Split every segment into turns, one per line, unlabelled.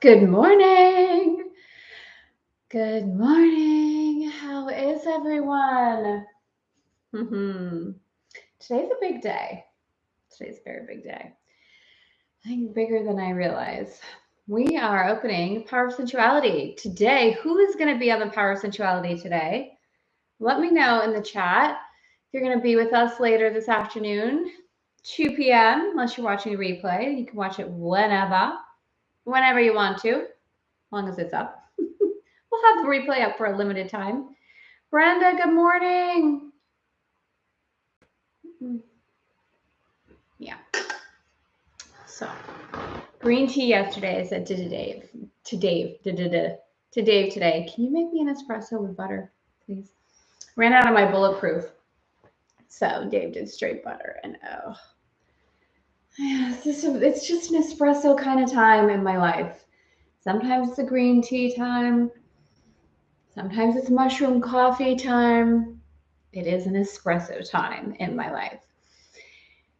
Good morning. Good morning. How is everyone? Today's a big day. Today's a very big day. I think bigger than I realize. We are opening Power of Sensuality today. Who is going to be on the Power of Sensuality today? Let me know in the chat if you're going to be with us later this afternoon, 2 p.m. Unless you're watching the replay, you can watch it whenever you want to, as long as it's up. We'll have the replay up for a limited time. Brenda, good morning. Yeah. So, green tea yesterday. I said to Dave today. Can you make me an espresso with butter, please? Ran out of my bulletproof. So Dave did straight butter, and it's just an espresso kind of time in my life. Sometimes it's a green tea time. Sometimes it's mushroom coffee time. It is an espresso time in my life.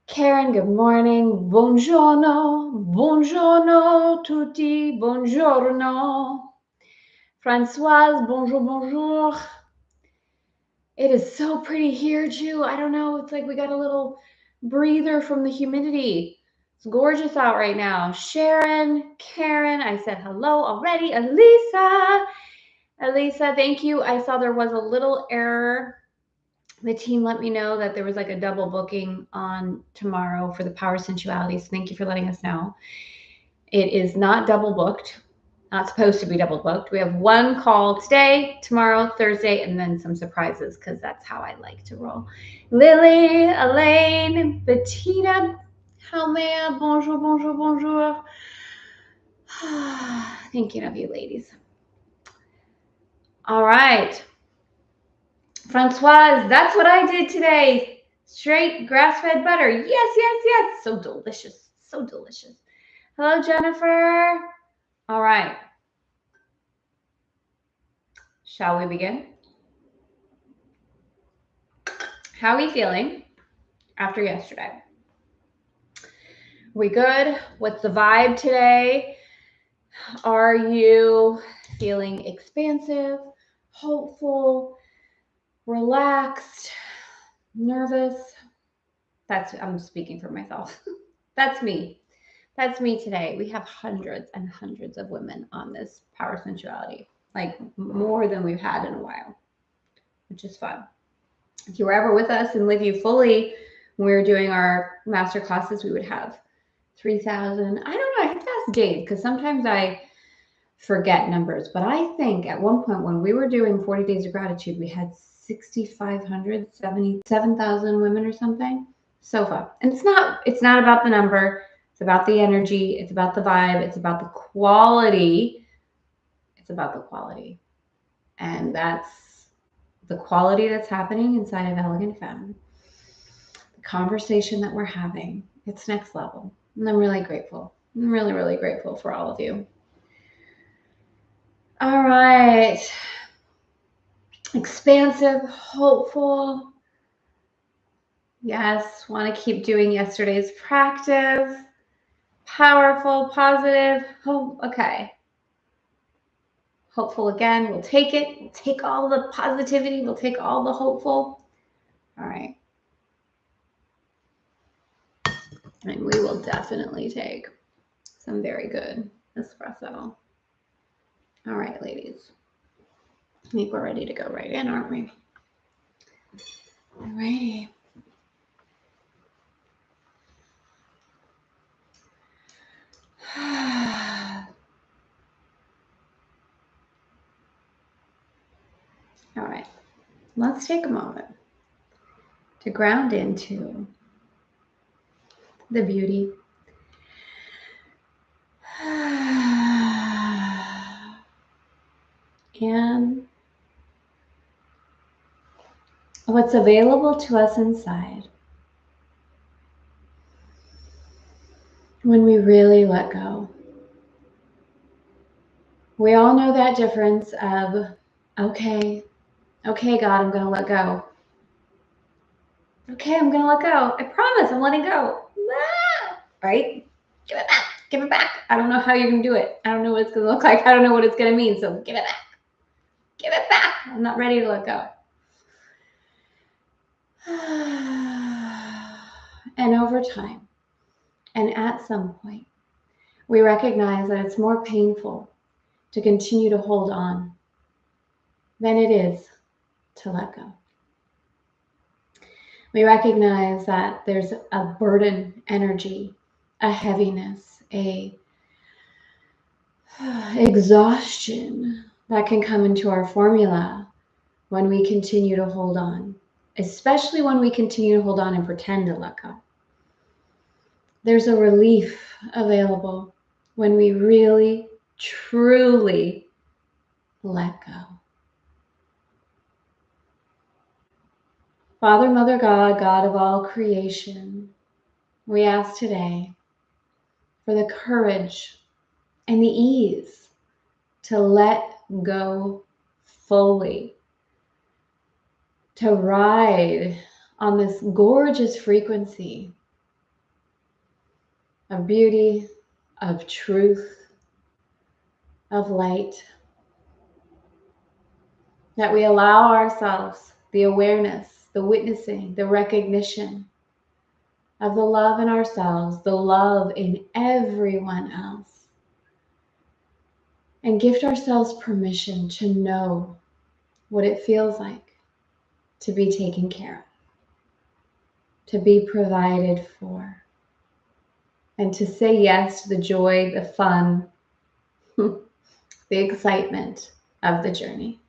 Karen, good morning. Buongiorno. Buongiorno tutti. Buongiorno. Françoise, bonjour, bonjour. It is so pretty here, too. I don't know. It's like we got a little breather from the humidity. It's gorgeous out right now. Sharon, Karen, I said hello already. Elisa, thank you. I saw there was a little error. The team let me know that there was like a double booking on tomorrow for the Power Sensuality. So thank you for letting us know. It is not double booked. Not supposed to be double booked. We have one call today, tomorrow, Thursday, and then some surprises because that's how I like to roll. Lily, Elaine, Bettina, Helmea, bonjour, bonjour, bonjour. Thinking of you, ladies. All right. Françoise, that's what I did today. Straight grass-fed butter. Yes. So delicious. So delicious. Hello, Jennifer. All right. Shall we begin? How are we feeling after yesterday? We good? What's the vibe today? Are you feeling expansive, hopeful, relaxed, nervous? I'm speaking for myself. That's me. That's me today. We have hundreds and hundreds of women on this Power Sensuality, like more than we've had in a while, which is fun. If you were ever with us in Live You Fully, when we were doing our master classes, we would have 3,000. I don't know. I have to ask Dave because sometimes I forget numbers, but I think at one point when we were doing 40 Days of Gratitude, we had 6,500, 77,000 women or something. So fun. And it's not about the number. It's about the energy. It's about the vibe. It's about the quality. It's about the quality. And that's the quality that's happening inside of Elegant Femme. The conversation that we're having, it's next level. And I'm really grateful. I'm really, really grateful for all of you. All right. Expansive, hopeful. Yes, want to keep doing yesterday's practice. Powerful, positive. Okay. Hopeful again. We'll take it. We'll take all the positivity. We'll take all the hopeful. All right. And we will definitely take some very good espresso. All right, ladies. I think we're ready to go right in, aren't we? All righty. All right. Let's take a moment to ground into the beauty. And what's available to us inside when we really let go. We all know that difference of, okay, God, I'm going to let go. Okay, I'm going to let go. I promise I'm letting go. Right? Give it back. Give it back. I don't know how you're going to do it. I don't know what it's going to look like. I don't know what it's going to mean. So give it back. Give it back. I'm not ready to let go. And over time, and at some point, we recognize that it's more painful to continue to hold on than it is to let go. We recognize that there's a burden energy, a heaviness, a exhaustion that can come into our formula when we continue to hold on, especially when we continue to hold on and pretend to let go. There's a relief available when we really, truly let go. Father, Mother, God, God of all creation, we ask today for the courage and the ease to let go fully, to ride on this gorgeous frequency of beauty, of truth, of light, that we allow ourselves the awareness, the witnessing, the recognition of the love in ourselves, the love in everyone else, and gift ourselves permission to know what it feels like to be taken care of, to be provided for, and to say yes to the joy, the fun, the excitement of the journey.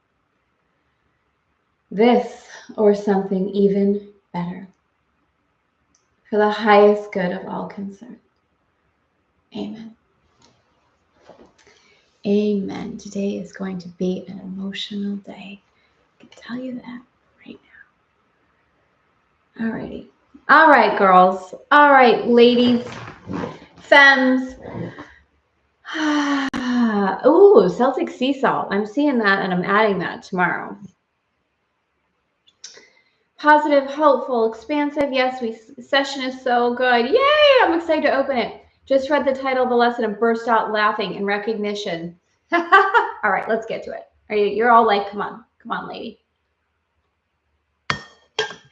This or something even better, for the highest good of all concerned. Amen. Amen. Today is going to be an emotional day. I can tell you that right now. Alrighty. All right, girls. All right, ladies. Femmes. Ooh, Celtic sea salt. I'm seeing that and I'm adding that tomorrow. Positive, hopeful, expansive. Yes, session is so good. Yay! I'm excited to open it. Just read the title of the lesson and burst out laughing in recognition. All right, let's get to it. You're all like, come on, lady.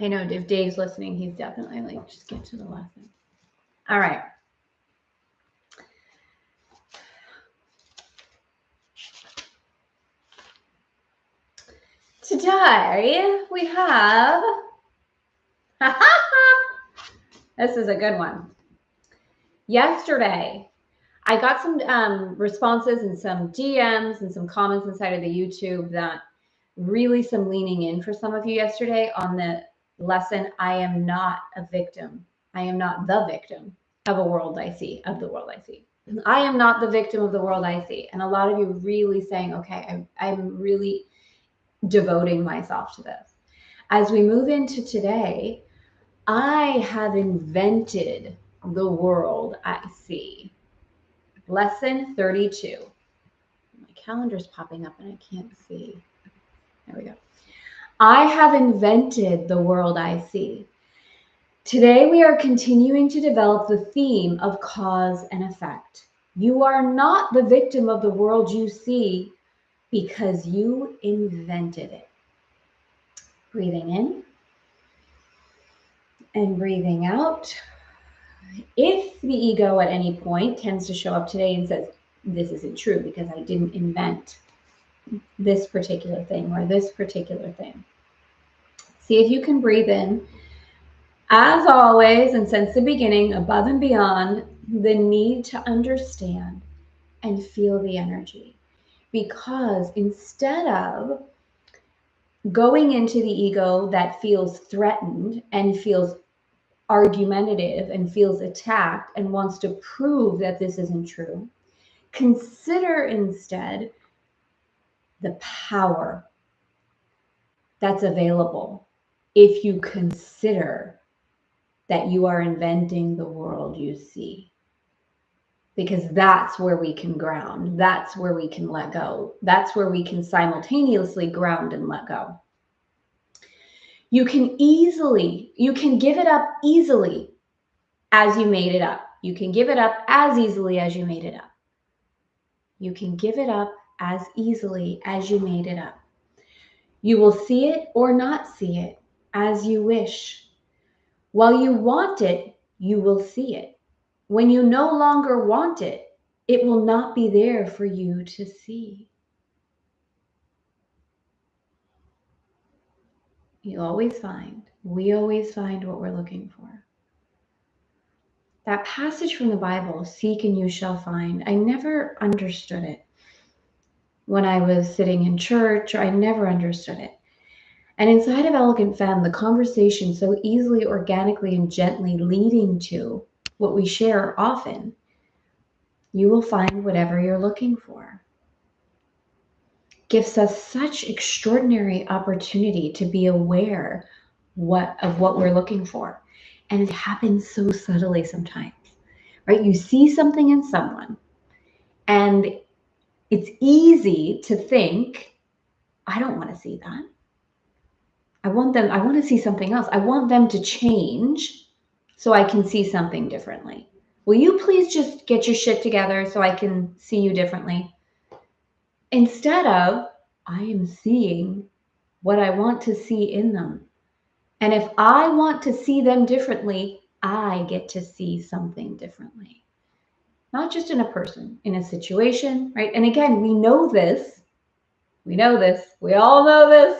I know if Dave's listening, he's definitely like, just get to the lesson. All right. Today we have, this is a good one. Yesterday, I got some responses and some DMs and some comments inside of the YouTube that really some leaning in for some of you yesterday on the lesson, I am not a victim. I am not the victim of a world I see, of the world I see. I am not the victim of the world I see. And a lot of you really saying, okay, I'm really devoting myself to this. As we move into today, I have invented the world I see. Lesson 32. My calendar's popping up and I can't see. There we go. I have invented the world I see. Today we are continuing to develop the theme of cause and effect. You are not the victim of the world you see because you invented it. Breathing in and breathing out. If the ego at any point tends to show up today and says, this isn't true because I didn't invent this particular thing or this particular thing. See if you can breathe in, as always, and since the beginning, above and beyond the need to understand and feel the energy. Because instead of going into the ego that feels threatened and feels argumentative and feels attacked and wants to prove that this isn't true, consider instead the power that's available if you consider that you are inventing the world you see. Because that's where we can ground. That's where we can let go. That's where we can simultaneously ground and let go. You can give it up easily as you made it up. You can give it up as easily as you made it up. You can give it up as easily as you made it up. You will see it or not see it as you wish. While you want it, you will see it. When you no longer want it, it will not be there for you to see. We always find what we're looking for. That passage from the Bible, seek and you shall find, I never understood it. When I was sitting in church, I never understood it. And inside of Elegant Femme, the conversation so easily, organically, and gently leading to what we share often, you will find whatever you're looking for. Gives us such extraordinary opportunity to be aware of what we're looking for. And it happens so subtly sometimes, right? You see something in someone, and it's easy to think, I don't want to see that. I want to see something else. I want them to change so I can see something differently. Will you please just get your shit together so I can see you differently? Instead of, I am seeing what I want to see in them. And if I want to see them differently, I get to see something differently. Not just in a person, in a situation, right? And again, we know this. We all know this.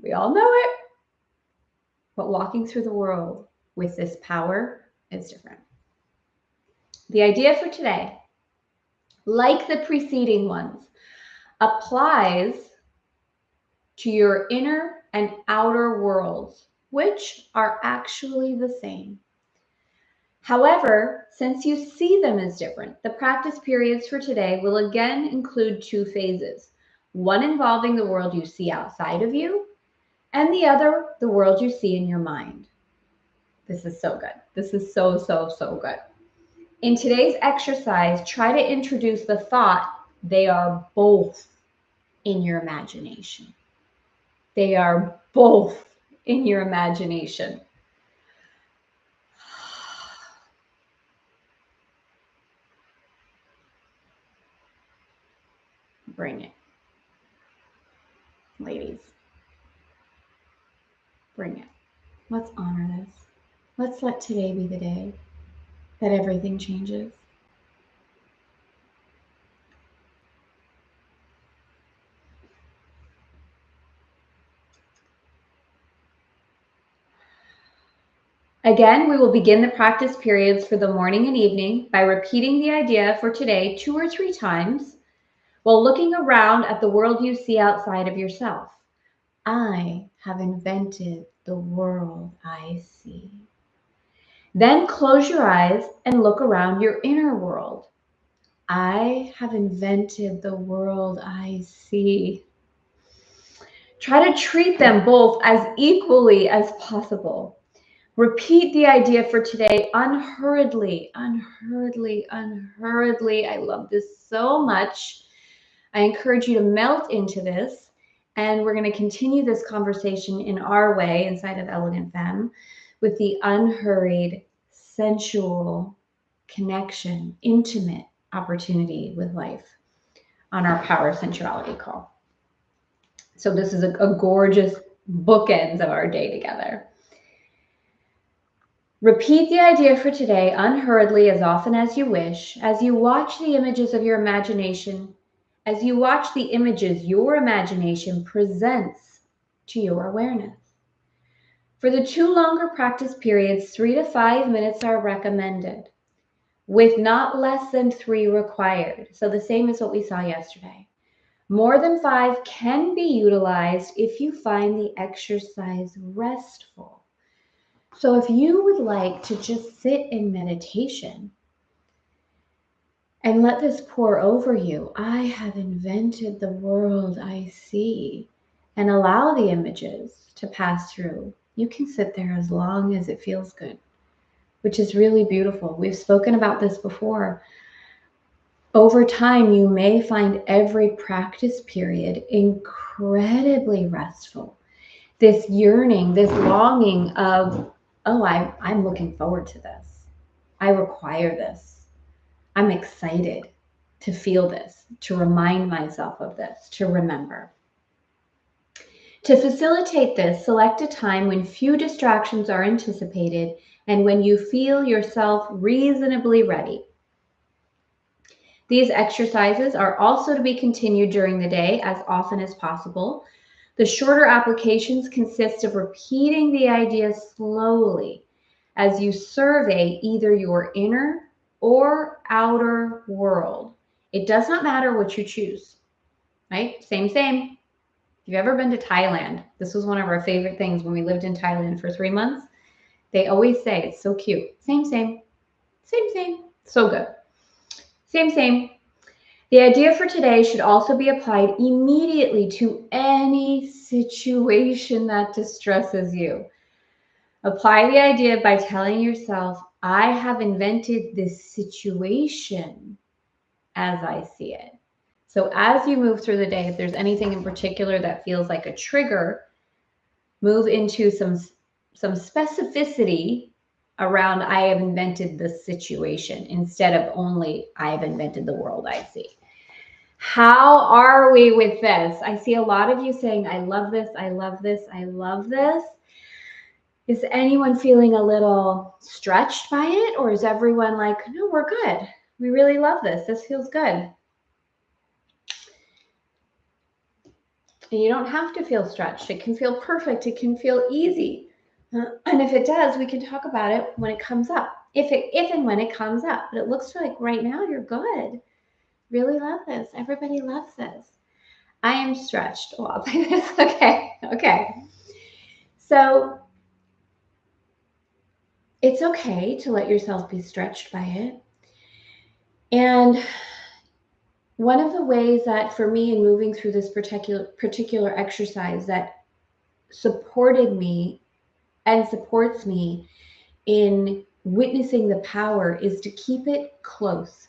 We all know it. But walking through the world with this power is different. The idea for today, like the preceding ones, applies to your inner and outer worlds, which are actually the same. However, since you see them as different, the practice periods for today will again include two phases, one involving the world you see outside of you, and the other, the world you see in your mind. This is so good. This is so, so, so good. In today's exercise, try to introduce the thought, they are both in your imagination. They are both in your imagination. Bring it. Ladies, bring it. Let's honor this. Let's let today be the day that everything changes. Again, we will begin the practice periods for the morning and evening by repeating the idea for today 2 or 3 times while looking around at the world you see outside of yourself. I have invented the world I see. Then close your eyes and look around your inner world. I have invented the world I see. Try to treat them both as equally as possible. Repeat the idea for today unhurriedly, unhurriedly, unhurriedly. I love this so much. I encourage you to melt into this, and we're going to continue this conversation in our way inside of Elegant Femme with the unhurried, sensual connection, intimate opportunity with life on our Power Sensuality call. So this is a gorgeous bookends of our day together. Repeat the idea for today unhurriedly as often as you wish, as you watch the images of your imagination, as you watch the images your imagination presents to your awareness. For the 2 longer practice periods, 3 to 5 minutes are recommended, with not less than 3 required. So the same as what we saw yesterday. More than 5 can be utilized if you find the exercise restful. So if you would like to just sit in meditation and let this pour over you, I have invented the world I see, and allow the images to pass through. You can sit there as long as it feels good, which is really beautiful. We've spoken about this before. Over time, you may find every practice period incredibly restful. This yearning, this longing of, oh, I'm looking forward to this. I require this. I'm excited to feel this, to remind myself of this, to remember. To facilitate this, select a time when few distractions are anticipated and when you feel yourself reasonably ready. These exercises are also to be continued during the day as often as possible. The shorter applications consist of repeating the idea slowly as you survey either your inner or outer world. It does not matter what you choose, right? Same. If you've ever been to Thailand, this was one of our favorite things when we lived in Thailand for 3 months. They always say, it's so cute. Same. So good. Same. The idea for today should also be applied immediately to any situation that distresses you. Apply the idea by telling yourself, I have invented this situation as I see it. So as you move through the day, if there's anything in particular that feels like a trigger, move into some specificity around I have invented this situation instead of only I have invented the world I see. How are we with this? I see a lot of you saying, I love this, I love this, I love this. Is anyone feeling a little stretched by it? Or is everyone like, no, we're good. We really love this. This feels good. And you don't have to feel stretched. It can feel perfect. It can feel easy. And if it does, we can talk about it when it comes up. If and when it comes up. But it looks like right now you're good. Really love this. Everybody loves this. I am stretched a lot by this. Okay. So it's okay to let yourself be stretched by it. And one of the ways that for me in moving through this particular exercise that supported me and supports me in witnessing the power is to keep it close.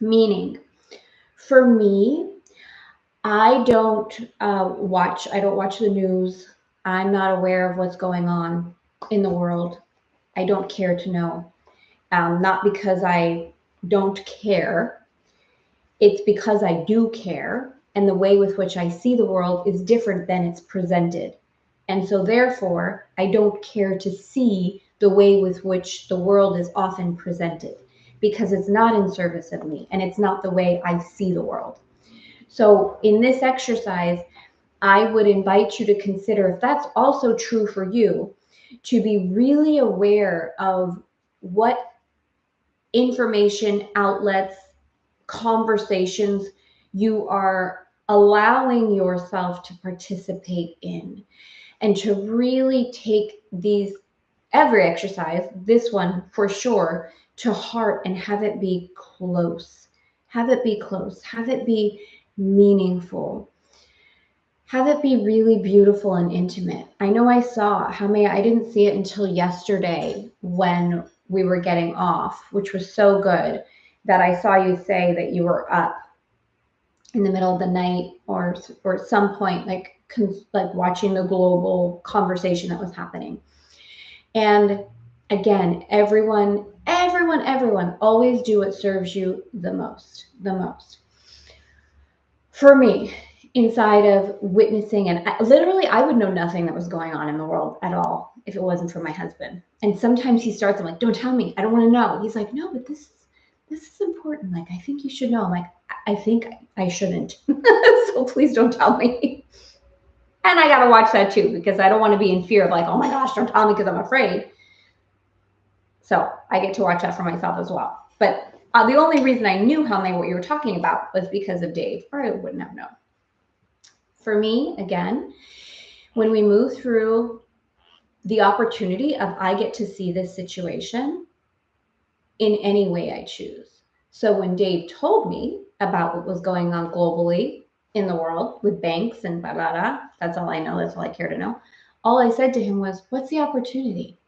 Meaning, for me, I don't watch the news. I'm not aware of what's going on in the world. I don't care to know. Not because I don't care. It's because I do care. And the way with which I see the world is different than it's presented. And so therefore, I don't care to see the way with which the world is often presented because it's not in service of me and it's not the way I see the world. So in this exercise, I would invite you to consider, if that's also true for you, to be really aware of what information outlets, conversations you are allowing yourself to participate in, and to really take every exercise, this one for sure, to heart and have it be close. Have it be close. Have it be meaningful. Have it be really beautiful and intimate. I know I didn't see it until yesterday when we were getting off, which was so good that I saw you say that you were up in the middle of the night or at some point, like watching the global conversation that was happening. And again, everyone always do what serves you the most. For me, inside of witnessing, and I would know nothing that was going on in the world at all if it wasn't for my husband. And sometimes he starts, I'm like, don't tell me, I don't want to know. He's like, no, but this is important. Like, I think you should know. I'm like, I think I shouldn't. So please don't tell me. And I got to watch that too, because I don't want to be in fear of like, oh my gosh, don't tell me because I'm afraid. So I get to watch that for myself as well. But the only reason I knew, Helme, what you were talking about was because of Dave, or I wouldn't have known. For me, again, when we move through the opportunity of I get to see this situation in any way I choose. So when Dave told me about what was going on globally in the world with banks and blah, blah, blah, that's all I know. That's all I care to know. All I said to him was, what's the opportunity?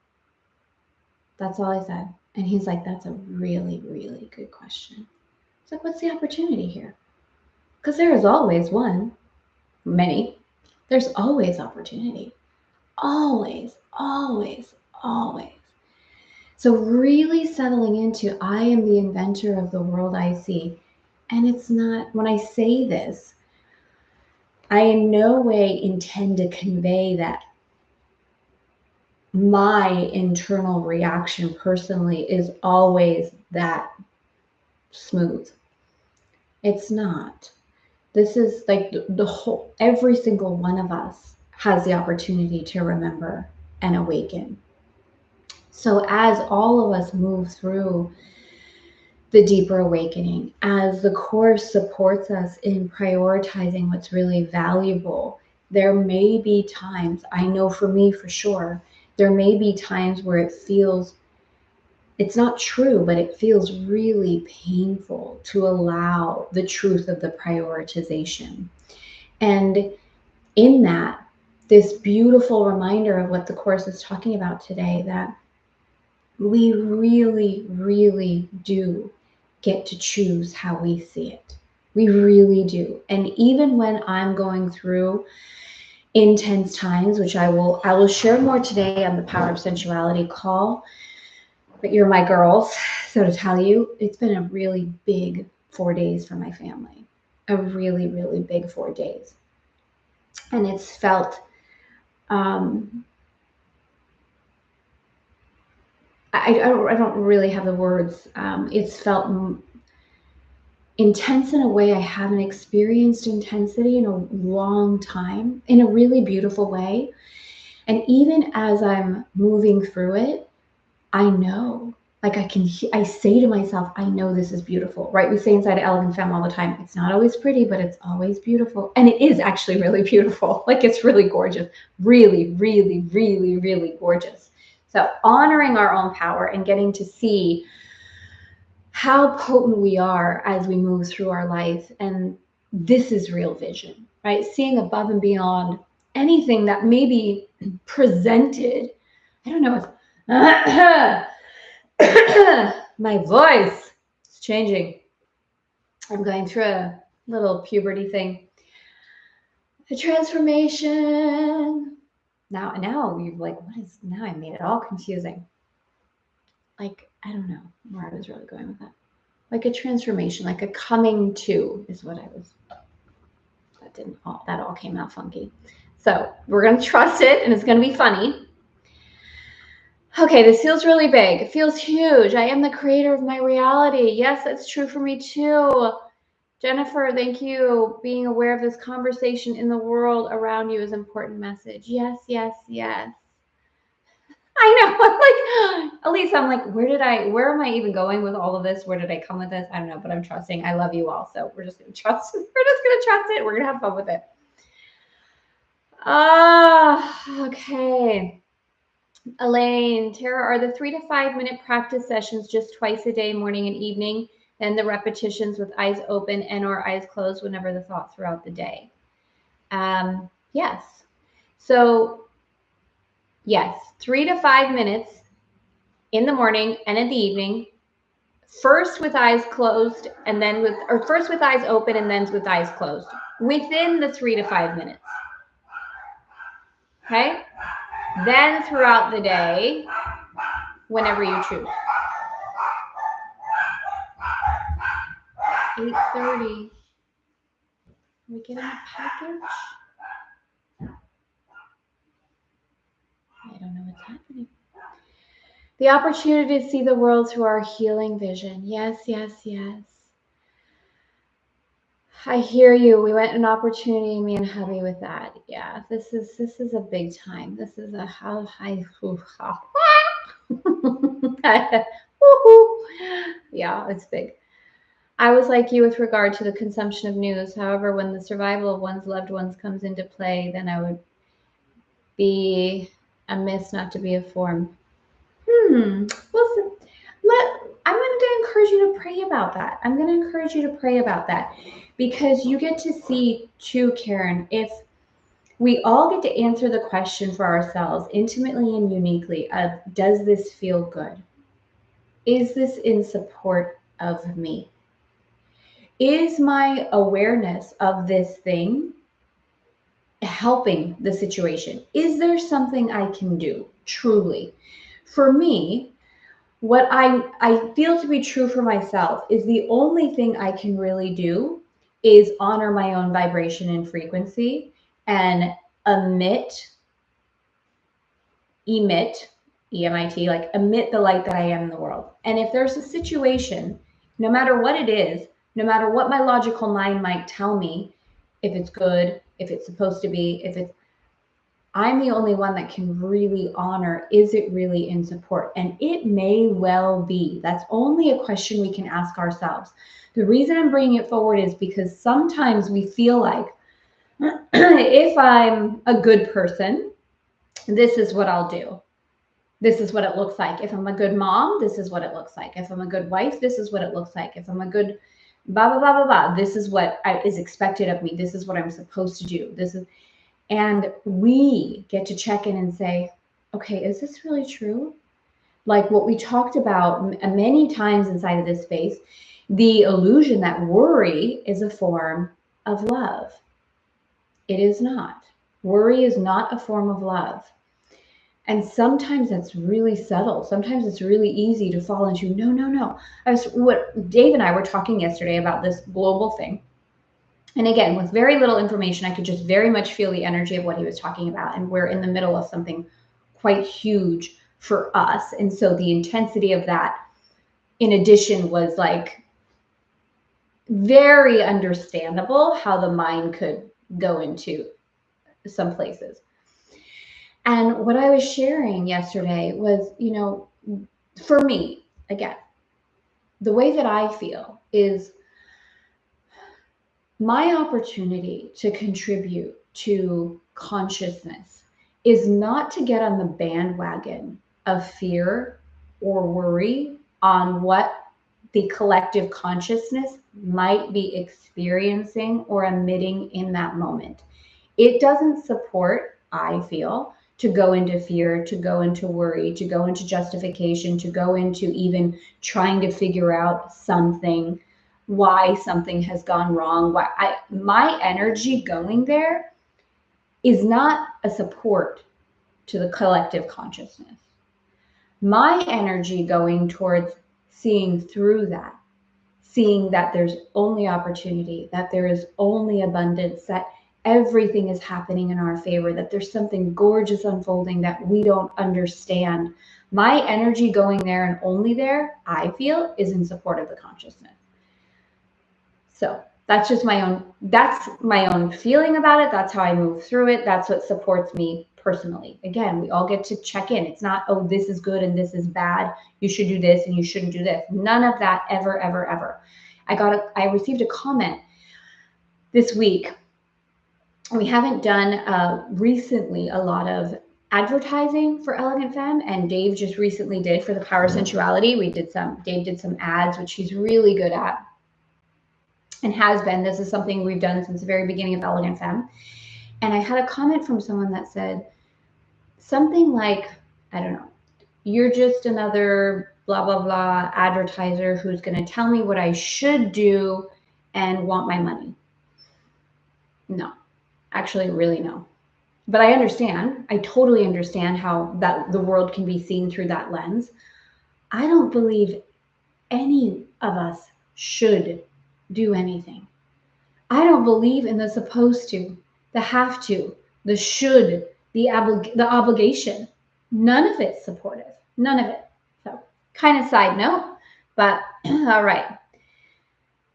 That's all I said. And he's like, that's a really, really good question. It's like, what's the opportunity here? Because there is always many. There's always opportunity. Always. So really settling into, I am the inventor of the world I see. And it's not, when I say this, I in no way intend to convey that my internal reaction personally is always that smooth. It's not. This is like the whole, every single one of us has the opportunity to remember and awaken. So as all of us move through the deeper awakening, as the Course supports us in prioritizing what's really valuable, there may be times, I know for me for sure, there may be times where it feels, it's not true, but it feels really painful to allow the truth of the prioritization. And in that, this beautiful reminder of what the Course is talking about today, that we really, really do get to choose how we see it. We really do. And even when I'm going through intense times, which I will share more today on the Power of Sensuality call, but you're my girls, so to tell you, it's been a really big 4 days for my family. A really, really big 4 days. And it's felt I don't really have the words. It's felt intense in a way I haven't experienced intensity in a long time, in a really beautiful way. And even as I'm moving through it, I know, like I say to myself, I know this is beautiful, right? We say inside Elegant Femme all the time, it's not always pretty, but it's always beautiful. And it is actually really beautiful. Like, it's really gorgeous, really, really, really, really gorgeous. So honoring our own power and getting to see how potent we are as we move through our life. And this is real vision, right? Seeing above and beyond anything that may be presented. I don't know. My voice is changing. I'm going through a little puberty thing. A transformation. Now you're like, what is, now I made it all confusing. Like, I don't know where I was really going with that. Like a transformation, like a coming to is what I was, that all came out funky. So we're going to trust it, and it's going to be funny. Okay, this feels really big. It feels huge. I am the creator of my reality. Yes, that's true for me too. Jennifer, thank you. Being aware of this conversation in the world around you is an important message. Yes, yes, yes. I know. Like, Elise, I'm like, where am I even going with all of this? Where did I come with this? I don't know, but I'm trusting. I love you all. So we're just going to trust. We're just going to trust it. We're going to have fun with it. Okay. Elaine, Tara, are the 3 to 5 minute practice sessions just twice a day, morning and evening, and the repetitions with eyes open and or eyes closed whenever the thought throughout the day? Yes. So yes, 3 to 5 minutes in the morning and in the evening, first with eyes closed and then first with eyes open and then with eyes closed within the 3 to 5 minutes. Okay. Then throughout the day, whenever you choose. 8:30. We getting a package? I don't know what's happening. The opportunity to see the world through our healing vision. Yes, yes, yes. I hear you. We went an opportunity, me and hubby, with that. Yeah, this is a big time. This is a how high. Yeah, it's big. I was like you with regard to the consumption of news. However, when the survival of one's loved ones comes into play, then I would be amiss not to be informed. Listen, I'm going to encourage you to pray about that. I'm going to encourage you to pray about that, because you get to see too, Karen, if we all get to answer the question for ourselves intimately and uniquely of, does this feel good? Is this in support of me? Is my awareness of this thing helping the situation? Is there something I can do truly? For me, what I feel to be true for myself is the only thing I can really do is honor my own vibration and frequency and emit, E-M-I-T, like emit the light that I am in the world. And if there's a situation, no matter what it is, no matter what my logical mind might tell me, if it's good, if it's supposed to be, if it's, I'm the only one that can really honor, is it really in support? And it may well be. That's only a question we can ask ourselves. The reason I'm bringing it forward is because sometimes we feel like if I'm a good person, this is what I'll do. This is what it looks like. If I'm a good mom, this is what it looks like. If I'm a good wife, this is what it looks like. If I'm a good blah, blah, blah, blah, blah, this is what is expected of me. This is what I'm supposed to do. This is, and we get to check in and say, okay, is this really true? Like what we talked about many times inside of this space, the illusion that worry is a form of love. It is not. Worry is not a form of love. And sometimes that's really subtle. Sometimes it's really easy to fall into, no. What Dave and I were talking yesterday about this global thing. And again, with very little information, I could just very much feel the energy of what he was talking about. And we're in the middle of something quite huge for us. And so the intensity of that, in addition, was like very understandable how the mind could go into some places. And what I was sharing yesterday was, for me, again, the way that I feel is my opportunity to contribute to consciousness is not to get on the bandwagon of fear or worry on what the collective consciousness might be experiencing or emitting in that moment. It doesn't support, I feel, to go into fear, to go into worry, to go into justification, to go into even trying to figure out something, why something has gone wrong. My energy going there is not a support to the collective consciousness. My energy going towards seeing through that, seeing that there's only opportunity, that there is only abundance, that everything is happening in our favor, that there's something gorgeous unfolding that we don't understand. My energy going there and only there, I feel, is in support of the consciousness. So that's just my own feeling about it. That's how I move through it. That's what supports me personally. Again, we all get to check in. It's not, oh, this is good and this is bad. You should do this and you shouldn't do this. None of that ever, ever, ever. I received a comment this week. We haven't done recently a lot of advertising for Elegant Femme, and Dave just recently did for the Power Sensuality. Dave did some ads, which he's really good at and has been. This is something we've done since the very beginning of Elegant Femme. And I had a comment from someone that said something like, I don't know, you're just another blah, blah, blah advertiser who's going to tell me what I should do and want my money. No, actually, really no. But I understand. I totally understand how that the world can be seen through that lens. I don't believe any of us should do anything. I don't believe in the supposed to, the have to, the should, the obligation. None of it's supportive. None of it. So kind of side note, but all right.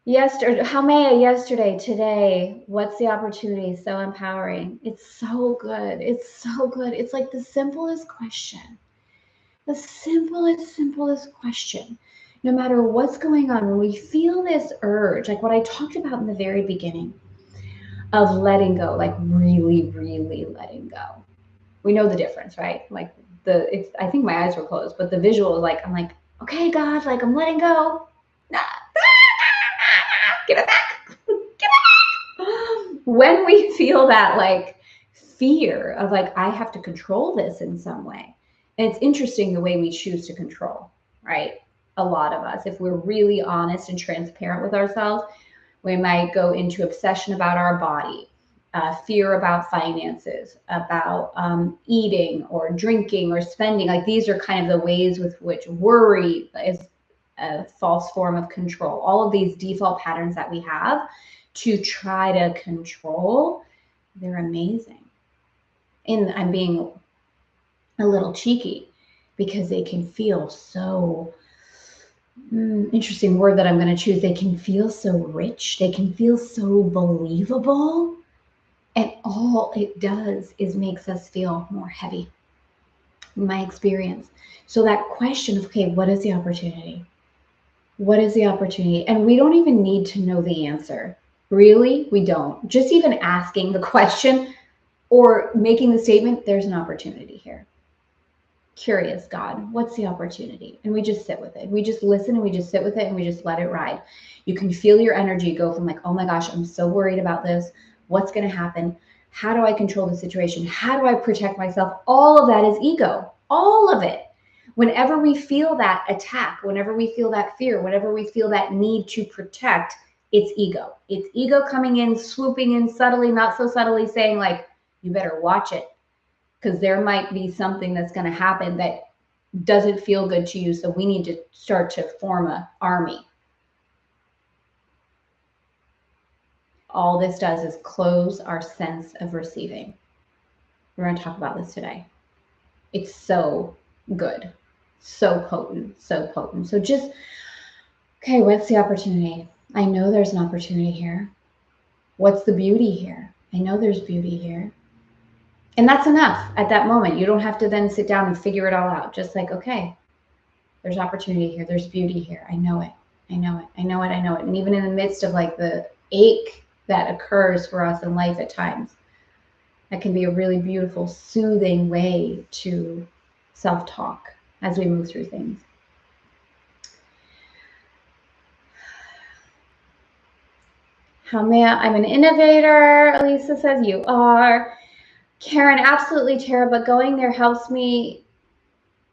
Yesterday, today, what's the opportunity? So empowering. It's so good. It's so good. It's like the simplest question. The simplest question. No matter what's going on, when we feel this urge, like what I talked about in the very beginning of letting go, like really, really letting go. We know the difference, right? Like I think my eyes were closed, but the visual is like, I'm like, okay, God, like I'm letting go. Give it back. Give it back. When we feel that like fear of like, I have to control this in some way. And it's interesting the way we choose to control, right? A lot of us, if we're really honest and transparent with ourselves, we might go into obsession about our body, fear about finances, about eating or drinking or spending. Like these are kind of the ways with which worry is a false form of control. All of these default patterns that we have to try to control, they're amazing. And I'm being a little cheeky because they can feel so interesting word that I'm going to choose. They can feel so rich. They can feel so believable. And all it does is makes us feel more heavy, in my experience. So that question of, okay, what is the opportunity? What is the opportunity? And we don't even need to know the answer. Really, we don't. Just even asking the question or making the statement, there's an opportunity here. Curious, God, what's the opportunity? And we just sit with it. We just listen and we just sit with it and we just let it ride. You can feel your energy go from like, oh my gosh, I'm so worried about this. What's going to happen? How do I control the situation? How do I protect myself? All of that is ego. All of it. Whenever we feel that attack, whenever we feel that fear, whenever we feel that need to protect, it's ego. It's ego coming in, swooping in subtly, not so subtly, saying like, you better watch it, because there might be something that's going to happen that doesn't feel good to you. So we need to start to form an army. All this does is close our sense of receiving. We're going to talk about this today. It's so good, so potent, so potent. So just, okay, what's the opportunity? I know there's an opportunity here. What's the beauty here? I know there's beauty here. And that's enough at that moment. You don't have to then sit down and figure it all out. Just like, okay, there's opportunity here. There's beauty here. I know it. I know it. I know it. I know it. And even in the midst of like the ache that occurs for us in life at times, that can be a really beautiful, soothing way to self-talk as we move through things. I'm an innovator. Elisa says you are. Karen, absolutely, Tara, but going there helps me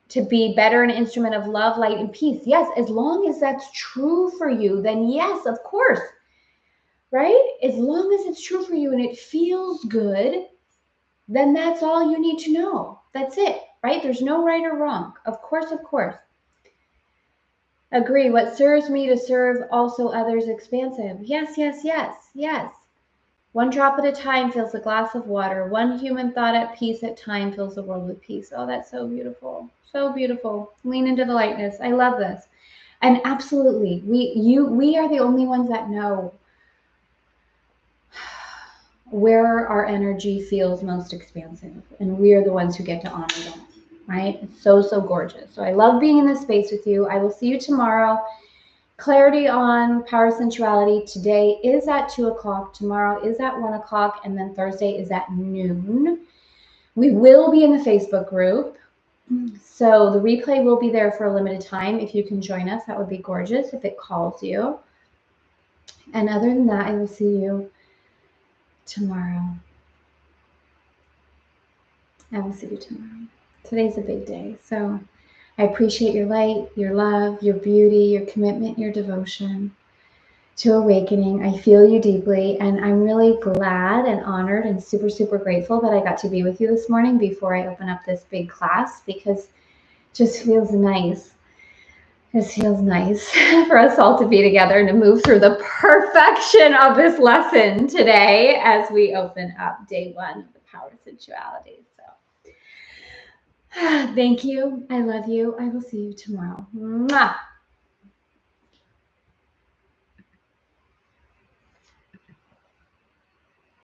to be better an instrument of love, light, and peace. Yes, as long as that's true for you, then yes, of course, right? As long as it's true for you and it feels good, then that's all you need to know. That's it, right? There's no right or wrong. Of course, of course. Agree. What serves me to serve also others expansive. Yes, yes, yes, yes. One drop at a time fills a glass of water. One human thought at peace at time fills the world with peace. Oh, that's so beautiful. So beautiful. Lean into the lightness. I love this. And absolutely, we are the only ones that know where our energy feels most expansive. And we are the ones who get to honor that, right? It's so, so gorgeous. So I love being in this space with you. I will see you tomorrow. Clarity on power sensuality today is at 2 o'clock. Tomorrow is at 1 o'clock. And then Thursday is at noon. We will be in the Facebook group. So the replay will be there for a limited time. If you can join us, that would be gorgeous if it calls you. And other than that, I will see you tomorrow. I will see you tomorrow. Today's a big day. So I appreciate your light, your love, your beauty, your commitment, your devotion to awakening. I feel you deeply, and I'm really glad and honored and super, super grateful that I got to be with you this morning before I open up this big class, because it just feels nice. It feels nice for us all to be together and to move through the perfection of this lesson today as we open up day 1 of the power of sensuality. So thank you. I love you. I will see you tomorrow. Mwah.